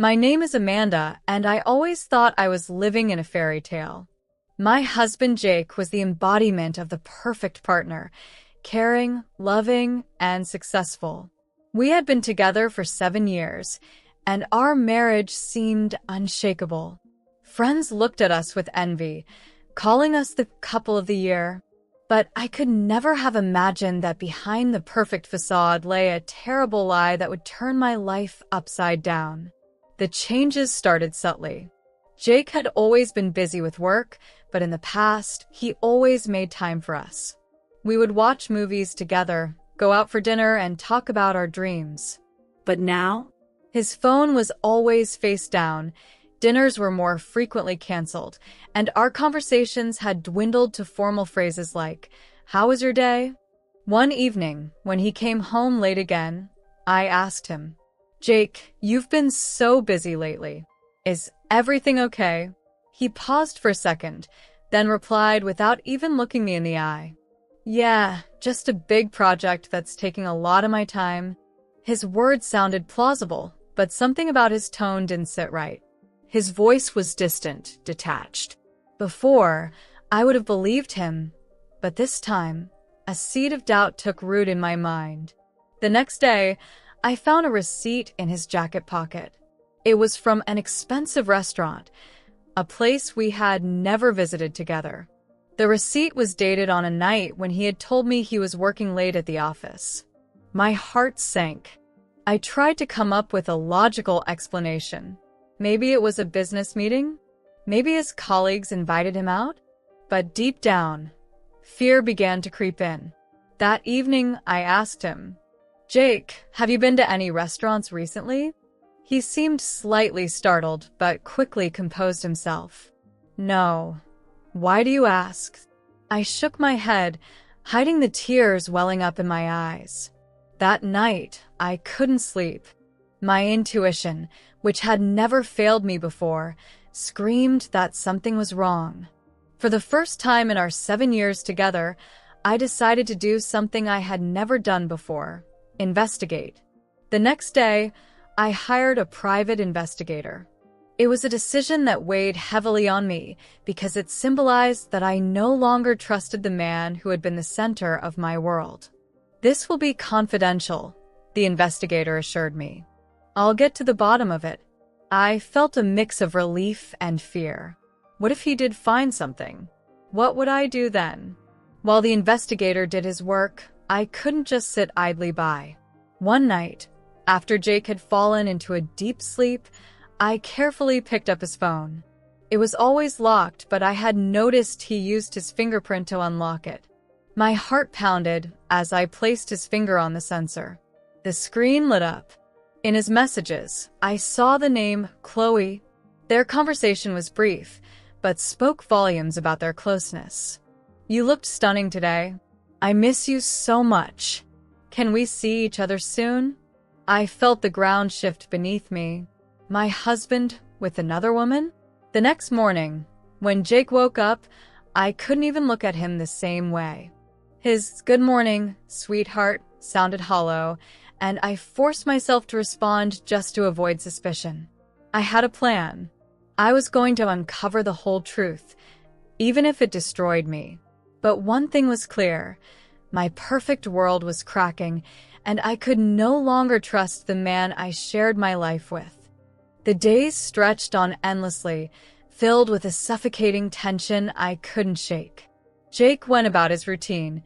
My name is Amanda, and I always thought I was living in a fairy tale. My husband Jake was the embodiment of the perfect partner, caring, loving, and successful. We had been together for 7 years, and our marriage seemed unshakable. Friends looked at us with envy, calling us the couple of the year. But I could never have imagined that behind the perfect facade lay a terrible lie that would turn my life upside down. The changes started subtly. Jake had always been busy with work, but in the past, he always made time for us. We would watch movies together, go out for dinner, and talk about our dreams. But now? His phone was always face down, dinners were more frequently canceled, and our conversations had dwindled to formal phrases like, "How was your day?" One evening, when he came home late again, I asked him, "Jake, you've been so busy lately. Is everything okay?" He paused for a second, then replied without even looking me in the eye, "Yeah, just a big project that's taking a lot of my time." His words sounded plausible, but something about his tone didn't sit right. His voice was distant, detached. Before, I would have believed him, but this time, a seed of doubt took root in my mind. The next day, I found a receipt in his jacket pocket. It was from an expensive restaurant, a place we had never visited together. The receipt was dated on a night when he had told me he was working late at the office. My heart sank. I tried to come up with a logical explanation. Maybe it was a business meeting? Maybe his colleagues invited him out? But deep down, fear began to creep in. That evening, I asked him, "Jake, have you been to any restaurants recently?" He seemed slightly startled, but quickly composed himself. "No. Why do you ask?" I shook my head, hiding the tears welling up in my eyes. That night, I couldn't sleep. My intuition, which had never failed me before, screamed that something was wrong. For the first time in our 7 years together, I decided to do something I had never done before: investigate. The next day, I hired a private investigator. It was a decision that weighed heavily on me because it symbolized that I no longer trusted the man who had been the center of my world. "This will be confidential," the investigator assured me. "I'll get to the bottom of it." I felt a mix of relief and fear. What if he did find something? What would I do then? While the investigator did his work, I couldn't just sit idly by. One night, after Jake had fallen into a deep sleep, I carefully picked up his phone. It was always locked, but I had noticed he used his fingerprint to unlock it. My heart pounded as I placed his finger on the sensor. The screen lit up. In his messages, I saw the name Chloe. Their conversation was brief, but spoke volumes about their closeness. "You looked stunning today. I miss you so much. Can we see each other soon?" I felt the ground shift beneath me. My husband with another woman? The next morning, when Jake woke up, I couldn't even look at him the same way. His "good morning, sweetheart" sounded hollow, and I forced myself to respond just to avoid suspicion. I had a plan. I was going to uncover the whole truth, even if it destroyed me. But one thing was clear: my perfect world was cracking, and I could no longer trust the man I shared my life with. The days stretched on endlessly, filled with a suffocating tension I couldn't shake. Jake went about his routine,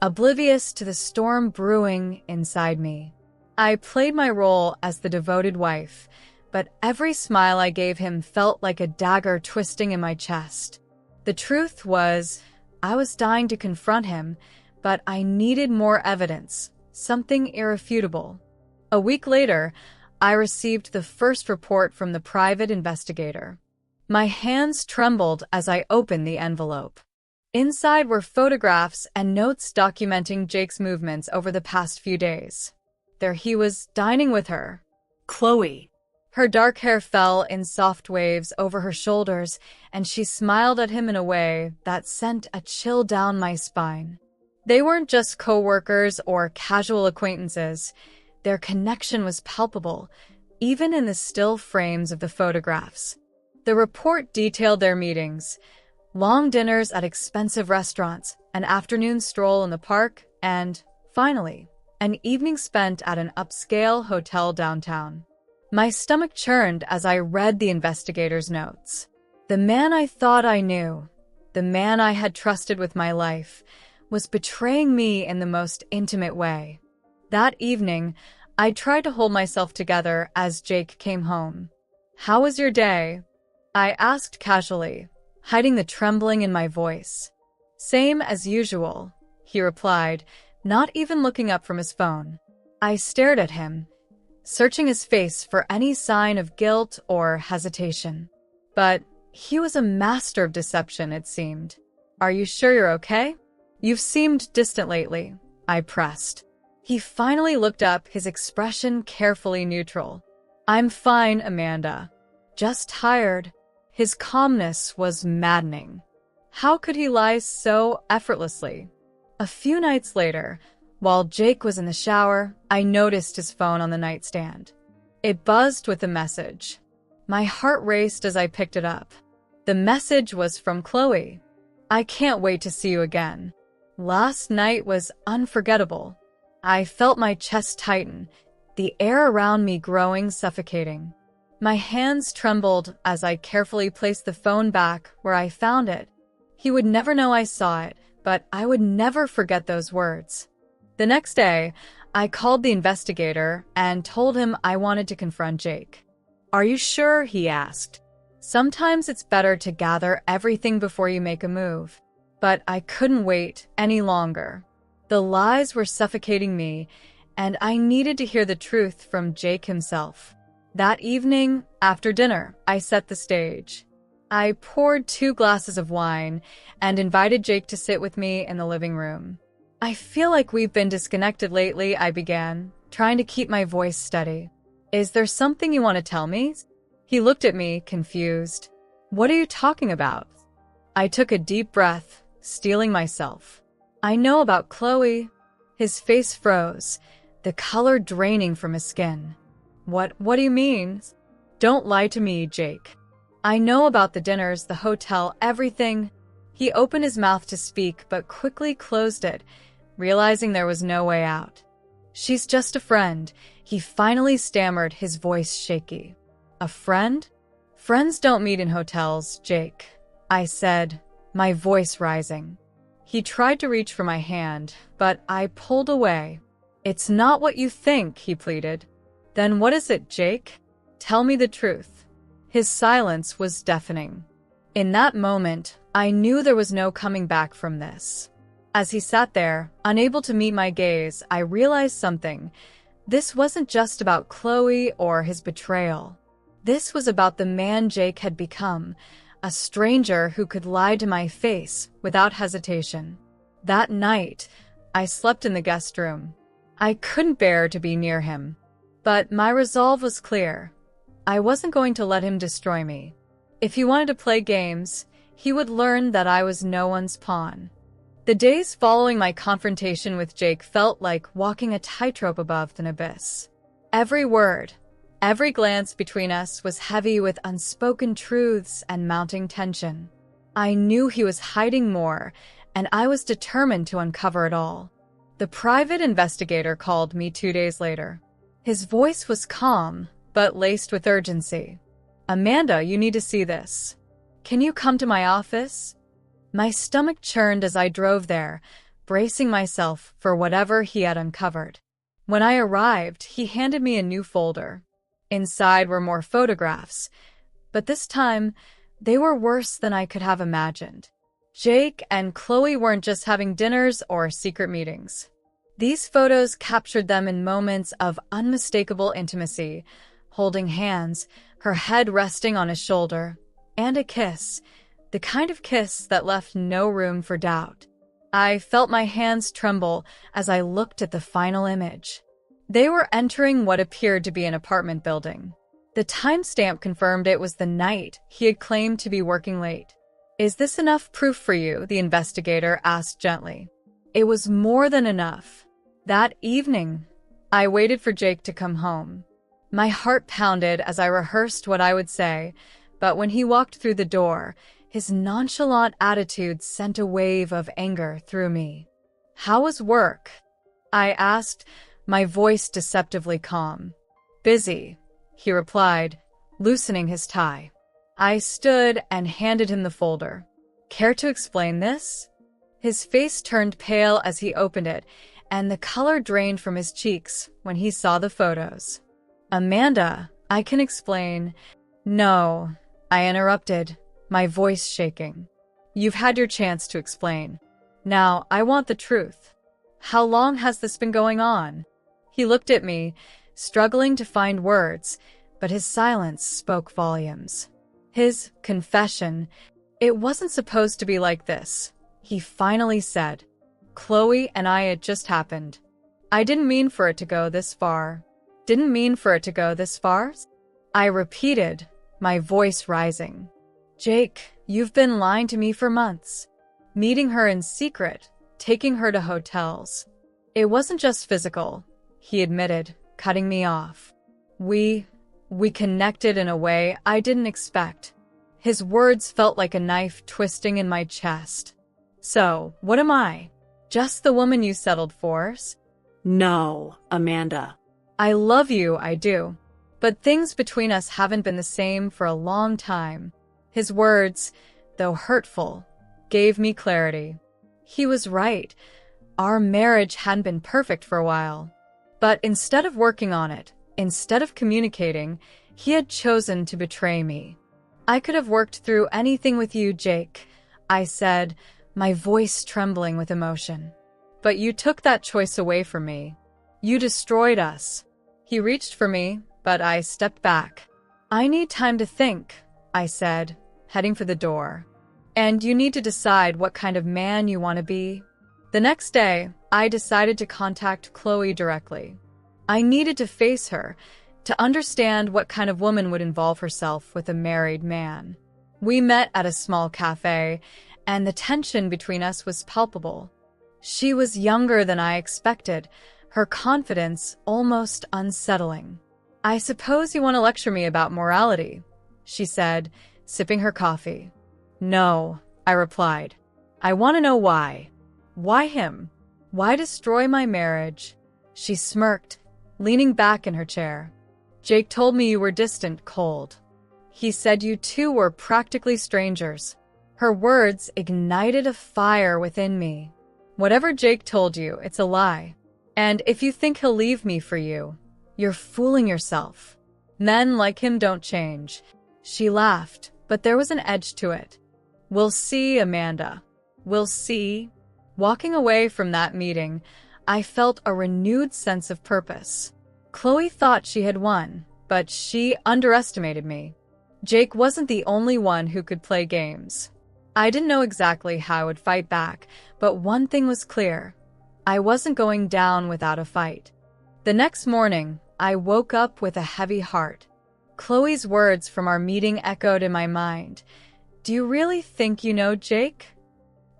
oblivious to the storm brewing inside me. I played my role as the devoted wife, but every smile I gave him felt like a dagger twisting in my chest. The truth was, I was dying to confront him, but I needed more evidence, something irrefutable. A week later, I received the first report from the private investigator. My hands trembled as I opened the envelope. Inside were photographs and notes documenting Jake's movements over the past few days. There he was, dining with her, Chloe. Her dark hair fell in soft waves over her shoulders, and she smiled at him in a way that sent a chill down my spine. They weren't just co-workers or casual acquaintances. Their connection was palpable, even in the still frames of the photographs. The report detailed their meetings, long dinners at expensive restaurants, an afternoon stroll in the park, and, finally, an evening spent at an upscale hotel downtown. My stomach churned as I read the investigator's notes. The man I thought I knew, the man I had trusted with my life, was betraying me in the most intimate way. That evening, I tried to hold myself together as Jake came home. "How was your day?" I asked casually, hiding the trembling in my voice. "Same as usual," he replied, not even looking up from his phone. I stared at him, searching his face for any sign of guilt or hesitation. But he was a master of deception, it seemed. "Are you sure you're okay? You've seemed distant lately," I pressed. He finally looked up, his expression carefully neutral. "I'm fine, Amanda. Just tired." His calmness was maddening. How could he lie so effortlessly? A few nights later, while Jake was in the shower, I noticed his phone on the nightstand. It buzzed with a message. My heart raced as I picked it up. The message was from Chloe. "I can't wait to see you again. Last night was unforgettable." I felt my chest tighten, the air around me growing suffocating. My hands trembled as I carefully placed the phone back where I found it. He would never know I saw it, but I would never forget those words. The next day, I called the investigator and told him I wanted to confront Jake. "Are you sure?" he asked. "Sometimes it's better to gather everything before you make a move." But I couldn't wait any longer. The lies were suffocating me, and I needed to hear the truth from Jake himself. That evening, after dinner, I set the stage. I poured 2 glasses of wine and invited Jake to sit with me in the living room. "I feel like we've been disconnected lately," I began, trying to keep my voice steady. "Is there something you want to tell me?" He looked at me, confused. "What are you talking about?" I took a deep breath, steeling myself. "I know about Chloe." His face froze, the color draining from his skin. What do you mean?" "Don't lie to me, Jake. I know about the dinners, the hotel, everything." He opened his mouth to speak, but quickly closed it, realizing there was no way out. "She's just a friend," he finally stammered, his voice shaky. "A friend?" "Friends don't meet in hotels, Jake," I said, my voice rising. He tried to reach for my hand, but I pulled away. "It's not what you think," he pleaded. "Then what is it, Jake? Tell me the truth." His silence was deafening. In that moment, I knew there was no coming back from this. As he sat there, unable to meet my gaze, I realized something. This wasn't just about Chloe or his betrayal. This was about the man Jake had become, a stranger who could lie to my face without hesitation. That night, I slept in the guest room. I couldn't bear to be near him. But my resolve was clear. I wasn't going to let him destroy me. If he wanted to play games, he would learn that I was no one's pawn. The days following my confrontation with Jake felt like walking a tightrope above an abyss. Every word, every glance between us was heavy with unspoken truths and mounting tension. I knew he was hiding more, and I was determined to uncover it all. The private investigator called me 2 days later. His voice was calm, but laced with urgency. "Amanda, you need to see this. Can you come to my office?" My stomach churned as I drove there, bracing myself for whatever he had uncovered. When I arrived, he handed me a new folder. Inside were more photographs, but this time, they were worse than I could have imagined. Jake and Chloe weren't just having dinners or secret meetings. These photos captured them in moments of unmistakable intimacy, holding hands, her head resting on his shoulder, and a kiss, the kind of kiss that left no room for doubt. I felt my hands tremble as I looked at the final image. They were entering what appeared to be an apartment building. The timestamp confirmed it was the night he had claimed to be working late. "Is this enough proof for you?" the investigator asked gently. It was more than enough. That evening, I waited for Jake to come home. My heart pounded as I rehearsed what I would say, but when he walked through the door, his nonchalant attitude sent a wave of anger through me. "How was work?" I asked, my voice deceptively calm. "Busy," he replied, loosening his tie. I stood and handed him the folder. "Care to explain this?" His face turned pale as he opened it, and the color drained from his cheeks when he saw the photos. "Amanda, I can explain." "No," I interrupted, my voice shaking. "You've had your chance to explain. Now, I want the truth. How long has this been going on?" He looked at me, struggling to find words, but his silence spoke volumes. His confession, "It wasn't supposed to be like this," he finally said. "Chloe and I, it just happened. I didn't mean for it to go this far." "Didn't mean for it to go this far?" I repeated, my voice rising. "Jake, you've been lying to me for months. Meeting her in secret, taking her to hotels. It wasn't just physical," he admitted, cutting me off. We connected in a way I didn't expect." His words felt like a knife twisting in my chest. "So, what am I? Just the woman you settled for?" No, Amanda. "I love you, I do. But things between us haven't been the same for a long time." His words, though hurtful, gave me clarity. He was right. Our marriage hadn't been perfect for a while. But instead of working on it, instead of communicating, he had chosen to betray me. "I could have worked through anything with you, Jake," I said, my voice trembling with emotion. "But you took that choice away from me. You destroyed us." He reached for me, but I stepped back. "I need time to think," I said, heading for the door. "And you need to decide what kind of man you want to be." The next day, I decided to contact Chloe directly. I needed to face her, to understand what kind of woman would involve herself with a married man. We met at a small cafe, and the tension between us was palpable. She was younger than I expected, her confidence almost unsettling. "I suppose you want to lecture me about morality," she said, sipping her coffee. "No," I replied. "I want to know why. Why him? Why destroy my marriage?" She smirked, leaning back in her chair. "Jake told me you were distant, cold. He said you two were practically strangers." Her words ignited a fire within me. "Whatever Jake told you, it's a lie. And if you think he'll leave me for you, you're fooling yourself. Men like him don't change." She laughed, but there was an edge to it. "We'll see, Amanda. We'll see." Walking away from that meeting, I felt a renewed sense of purpose. Chloe thought she had won, but she underestimated me. Jake wasn't the only one who could play games. I didn't know exactly how I would fight back, but one thing was clear. I wasn't going down without a fight. The next morning, I woke up with a heavy heart. Chloe's words from our meeting echoed in my mind. "Do you really think you know Jake?"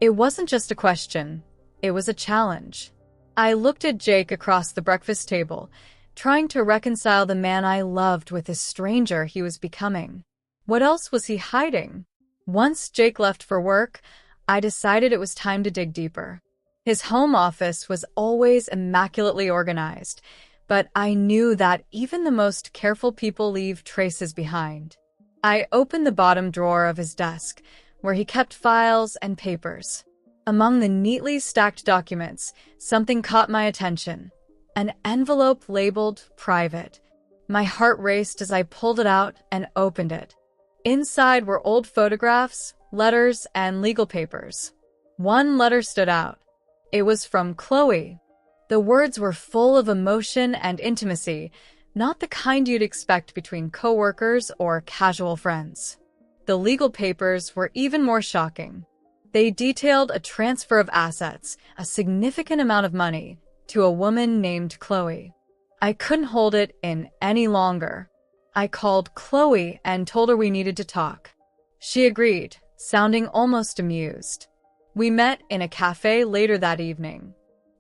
It wasn't just a question. It was a challenge. I looked at Jake across the breakfast table, trying to reconcile the man I loved with the stranger he was becoming. What else was he hiding? Once Jake left for work, I decided it was time to dig deeper. His home office was always immaculately organized, but I knew that even the most careful people leave traces behind. I opened the bottom drawer of his desk, where he kept files and papers. Among the neatly stacked documents, something caught my attention. An envelope labeled "Private." My heart raced as I pulled it out and opened it. Inside were old photographs, letters, and legal papers. One letter stood out. It was from Chloe. The words were full of emotion and intimacy, not the kind you'd expect between coworkers or casual friends. The legal papers were even more shocking. They detailed a transfer of assets, a significant amount of money, to a woman named Chloe. I couldn't hold it in any longer. I called Chloe and told her we needed to talk. She agreed, sounding almost amused. We met in a cafe later that evening.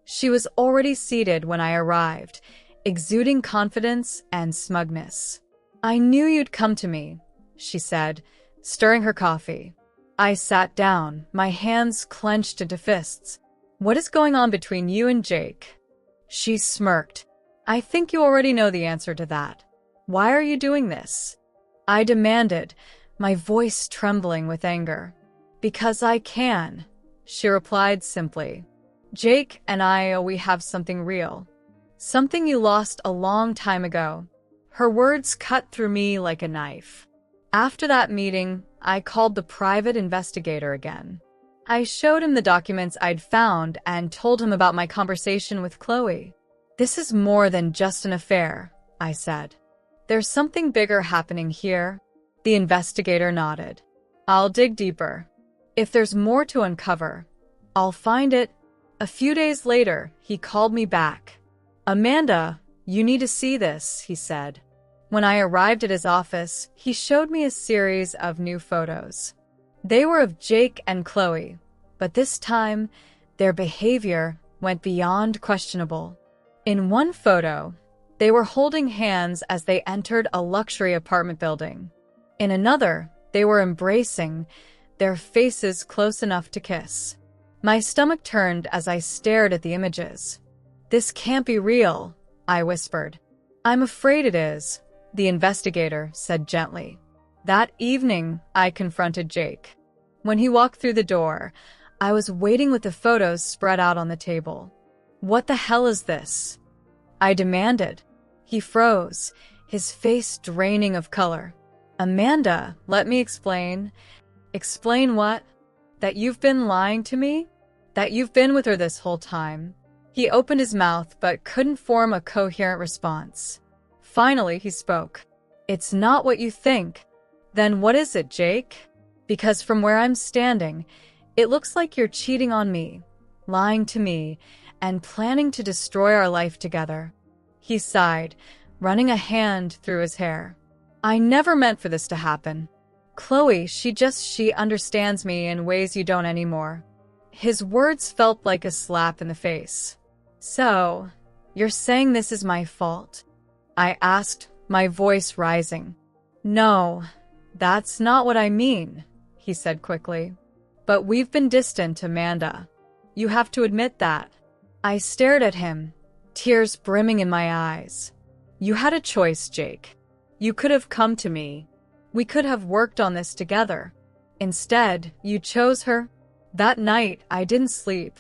She was already seated when I arrived, exuding confidence and smugness. "I knew you'd come to me," she said, stirring her coffee. I sat down, my hands clenched into fists. "What is going on between you and Jake?" She smirked. "I think you already know the answer to that. Why are you doing this?" I demanded, my voice trembling with anger. "Because I can," she replied simply. "Jake and we have something real. Something you lost a long time ago." Her words cut through me like a knife. After that meeting, I called the private investigator again. I showed him the documents I'd found and told him about my conversation with Chloe. "This is more than just an affair," I said. "There's something bigger happening here." The investigator nodded. "I'll dig deeper. If there's more to uncover, I'll find it." A few days later, he called me back. "Amanda, you need to see this," he said. When I arrived at his office, he showed me a series of new photos. They were of Jake and Chloe, but this time, their behavior went beyond questionable. In one photo, they were holding hands as they entered a luxury apartment building. In another, they were embracing, their faces close enough to kiss. My stomach turned as I stared at the images. "This can't be real," I whispered. "I'm afraid it is," the investigator said gently. That evening, I confronted Jake. When he walked through the door, I was waiting with the photos spread out on the table. "What the hell is this?" I demanded. He froze, his face draining of color. "Amanda, let me explain." "Explain what?" "That you've been lying to me? That you've been with her this whole time?" He opened his mouth but couldn't form a coherent response. Finally, he spoke. "It's not what you think." "Then what is it, Jake?" "Because from where I'm standing, it looks like you're cheating on me, lying to me, and planning to destroy our life together." He sighed, running a hand through his hair. "I never meant for this to happen. Chloe, she understands me in ways you don't anymore." His words felt like a slap in the face. "So, you're saying this is my fault?" I asked, my voice rising. "No, that's not what I mean," he said quickly. "But we've been distant, Amanda. You have to admit that." I stared at him, tears brimming in my eyes. "You had a choice, Jake. You could have come to me. We could have worked on this together. Instead, you chose her." That night, I didn't sleep.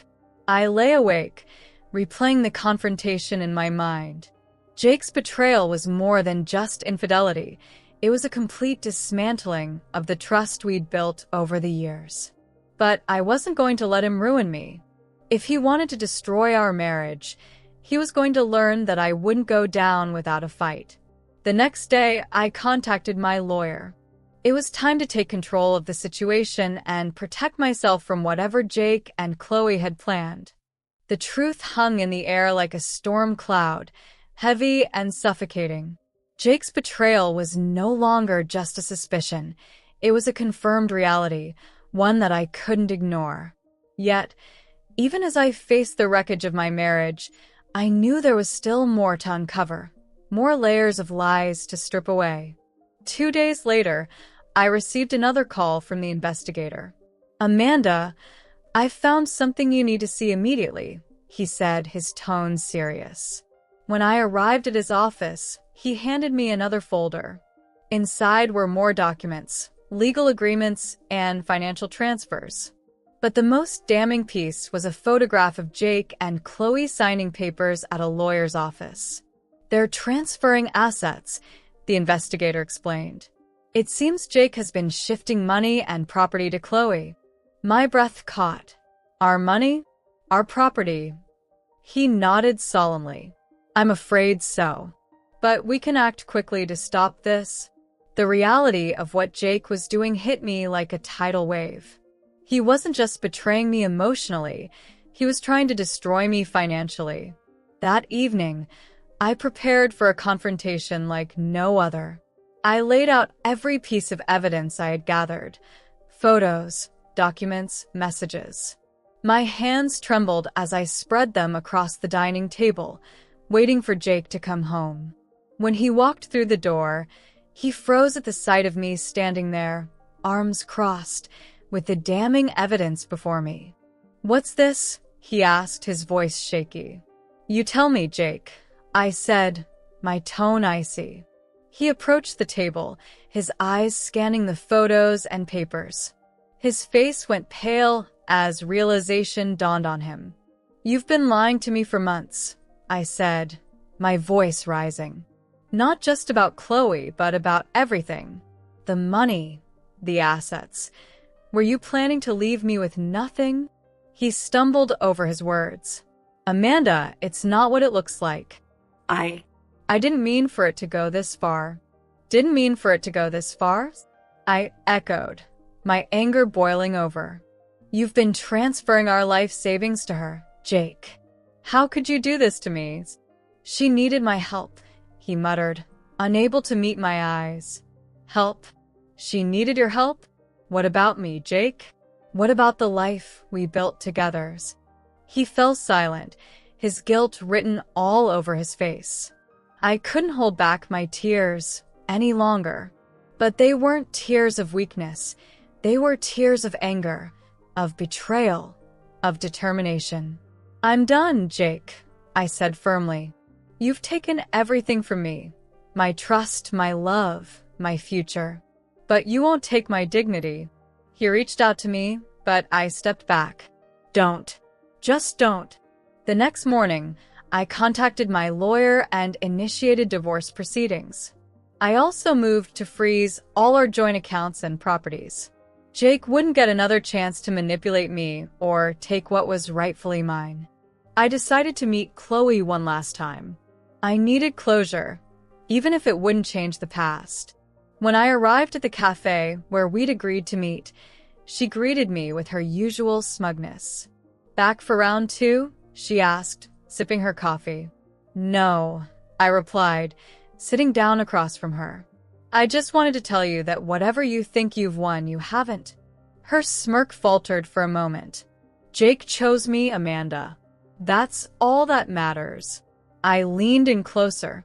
I lay awake, replaying the confrontation in my mind. Jake's betrayal was more than just infidelity. It was a complete dismantling of the trust we'd built over the years. But I wasn't going to let him ruin me. If he wanted to destroy our marriage, he was going to learn that I wouldn't go down without a fight. The next day, I contacted my lawyer. It was time to take control of the situation and protect myself from whatever Jake and Chloe had planned. The truth hung in the air like a storm cloud, heavy and suffocating. Jake's betrayal was no longer just a suspicion. It was a confirmed reality, one that I couldn't ignore. Yet, even as I faced the wreckage of my marriage, I knew there was still more to uncover, more layers of lies to strip away. 2 days later, I received another call from the investigator. "Amanda, I've found something you need to see immediately," he said, his tone serious. When I arrived at his office, he handed me another folder. Inside were more documents, legal agreements, and financial transfers. But the most damning piece was a photograph of Jake and Chloe signing papers at a lawyer's office. "They're transferring assets," the investigator explained. "It seems Jake has been shifting money and property to Chloe." My breath caught. "Our money? Our property?" He nodded solemnly. "I'm afraid so. But we can act quickly to stop this." The reality of what Jake was doing hit me like a tidal wave. He wasn't just betraying me emotionally, he was trying to destroy me financially. That evening, I prepared for a confrontation like no other. I laid out every piece of evidence I had gathered: photos, documents, messages. My hands trembled as I spread them across the dining table, waiting for Jake to come home. When he walked through the door, he froze at the sight of me standing there, arms crossed, with the damning evidence before me. "What's this?" he asked, his voice shaky. "You tell me, Jake," I said, my tone icy. He approached the table, his eyes scanning the photos and papers. His face went pale as realization dawned on him. "You've been lying to me for months," I said, my voice rising. "Not just about Chloe, but about everything. The money, the assets. Were you planning to leave me with nothing?" He stumbled over his words. "Amanda, it's not what it looks like." I didn't mean for it to go this far." "Didn't mean for it to go this far?" I echoed, my anger boiling over. "You've been transferring our life savings to her, Jake. How could you do this to me?" "She needed my help," he muttered, unable to meet my eyes. "Help? She needed your help? What about me, Jake? What about the life we built together?" He fell silent, his guilt written all over his face. I couldn't hold back my tears any longer. But they weren't tears of weakness. They were tears of anger, of betrayal, of determination. "I'm done, Jake," I said firmly. "You've taken everything from me. My trust, my love, my future. But you won't take my dignity." He reached out to me, but I stepped back. "Don't. Just don't." The next morning, I contacted my lawyer and initiated divorce proceedings. I also moved to freeze all our joint accounts and properties. Jake wouldn't get another chance to manipulate me or take what was rightfully mine. I decided to meet Chloe one last time. I needed closure, even if it wouldn't change the past. When I arrived at the cafe where we'd agreed to meet, she greeted me with her usual smugness. "Back for round two?" she asked, sipping her coffee. "No," I replied, sitting down across from her. "I just wanted to tell you that whatever you think you've won, you haven't." Her smirk faltered for a moment. "Jake chose me, Amanda. That's all that matters." I leaned in closer.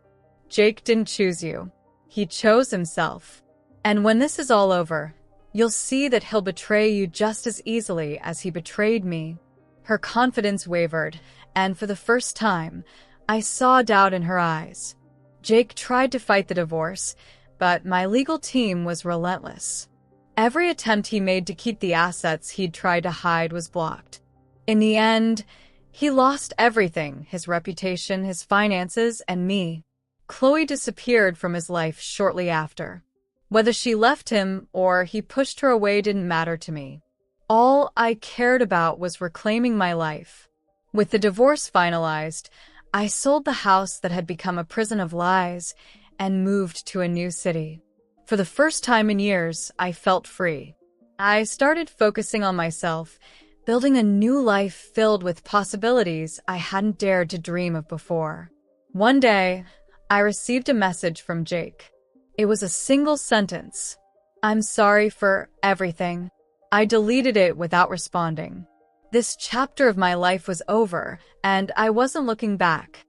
"Jake didn't choose you. He chose himself. And when this is all over, you'll see that he'll betray you just as easily as he betrayed me." Her confidence wavered, and for the first time, I saw doubt in her eyes. Jake tried to fight the divorce, but my legal team was relentless. Every attempt he made to keep the assets he'd tried to hide was blocked. In the end, he lost everything: his reputation, his finances, and me. Chloe disappeared from his life shortly after. Whether she left him or he pushed her away didn't matter to me. All I cared about was reclaiming my life. With the divorce finalized, I sold the house that had become a prison of lies and moved to a new city. For the first time in years, I felt free. I started focusing on myself, building a new life filled with possibilities I hadn't dared to dream of before. One day, I received a message from Jake. It was a single sentence. "I'm sorry for everything." I deleted it without responding. This chapter of my life was over, and I wasn't looking back.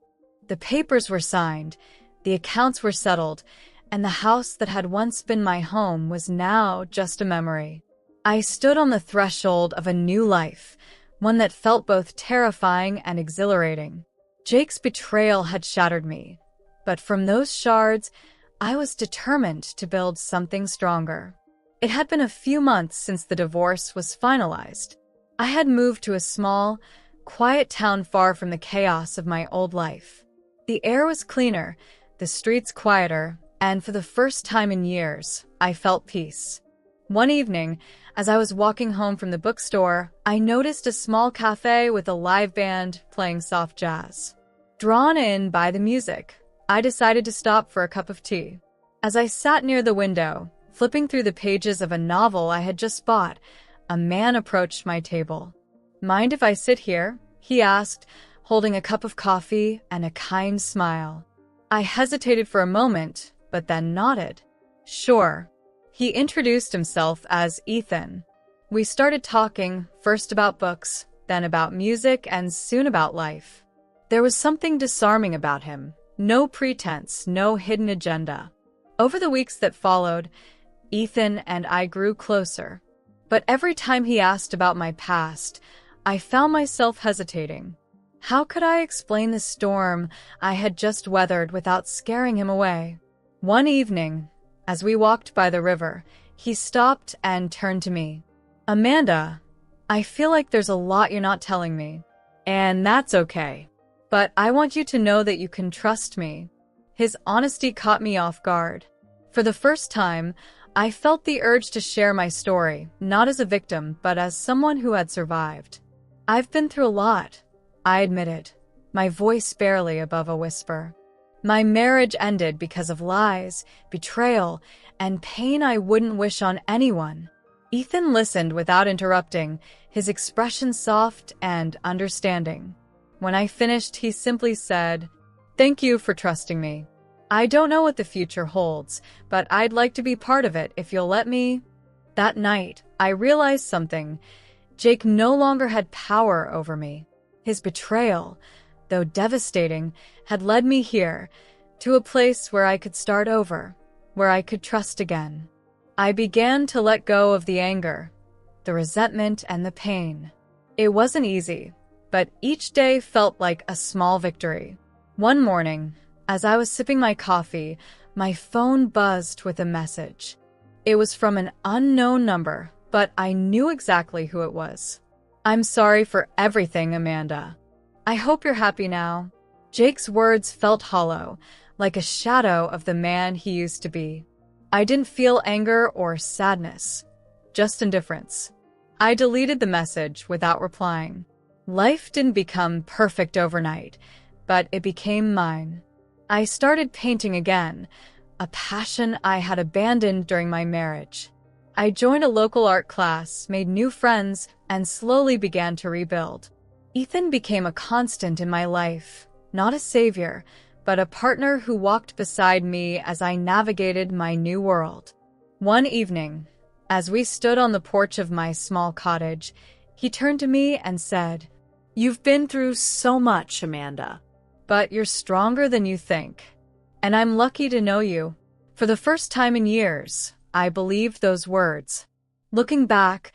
The papers were signed, the accounts were settled, and the house that had once been my home was now just a memory. I stood on the threshold of a new life, one that felt both terrifying and exhilarating. Jake's betrayal had shattered me, but from those shards, I was determined to build something stronger. It had been a few months since the divorce was finalized. I had moved to a small, quiet town far from the chaos of my old life. The air was cleaner, the streets quieter, and for the first time in years, I felt peace. One evening, as I was walking home from the bookstore, I noticed a small cafe with a live band playing soft jazz. Drawn in by the music, I decided to stop for a cup of tea. As I sat near the window, flipping through the pages of a novel I had just bought, a man approached my table. "Mind if I sit here?" he asked, holding a cup of coffee and a kind smile. I hesitated for a moment, but then nodded. "Sure." He introduced himself as Ethan. We started talking, first about books, then about music, and soon about life. There was something disarming about him. No pretense, no hidden agenda. Over the weeks that followed, Ethan and I grew closer. But every time he asked about my past, I found myself hesitating. How could I explain the storm I had just weathered without scaring him away? One evening, as we walked by the river, he stopped and turned to me. "Amanda, I feel like there's a lot you're not telling me. And that's okay. But I want you to know that you can trust me." His honesty caught me off guard. For the first time, I felt the urge to share my story, not as a victim, but as someone who had survived. "I've been through a lot," I admitted, my voice barely above a whisper. "My marriage ended because of lies, betrayal, and pain I wouldn't wish on anyone." Ethan listened without interrupting, his expression soft and understanding. When I finished, he simply said, "Thank you for trusting me. I don't know what the future holds, but I'd like to be part of it if you'll let me." That night, I realized something. Jake no longer had power over me. His betrayal, though devastating, had led me here, to a place where I could start over, where I could trust again. I began to let go of the anger, the resentment, and the pain. It wasn't easy, but each day felt like a small victory. One morning, as I was sipping my coffee, my phone buzzed with a message. It was from an unknown number, but I knew exactly who it was. "I'm sorry for everything, Amanda. I hope you're happy now." Jake's words felt hollow, like a shadow of the man he used to be. I didn't feel anger or sadness, just indifference. I deleted the message without replying. Life didn't become perfect overnight, but it became mine. I started painting again, a passion I had abandoned during my marriage. I joined a local art class, made new friends, and slowly began to rebuild. Ethan became a constant in my life, not a savior, but a partner who walked beside me as I navigated my new world. One evening, as we stood on the porch of my small cottage, he turned to me and said, "You've been through so much, Amanda. But you're stronger than you think. And I'm lucky to know you." For the first time in years, I believed those words. Looking back,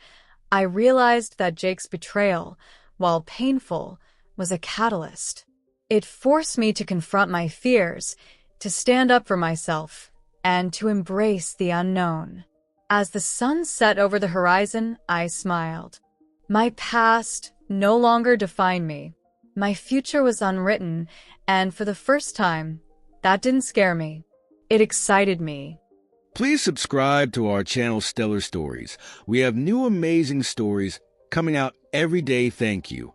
I realized that Jake's betrayal, while painful, was a catalyst. It forced me to confront my fears, to stand up for myself, and to embrace the unknown. As the sun set over the horizon, I smiled. My past no longer defined me. My future was unwritten, and for the first time, that didn't scare me. It excited me. Please subscribe to our channel Stellar Stories. We have new amazing stories coming out every day. Thank you.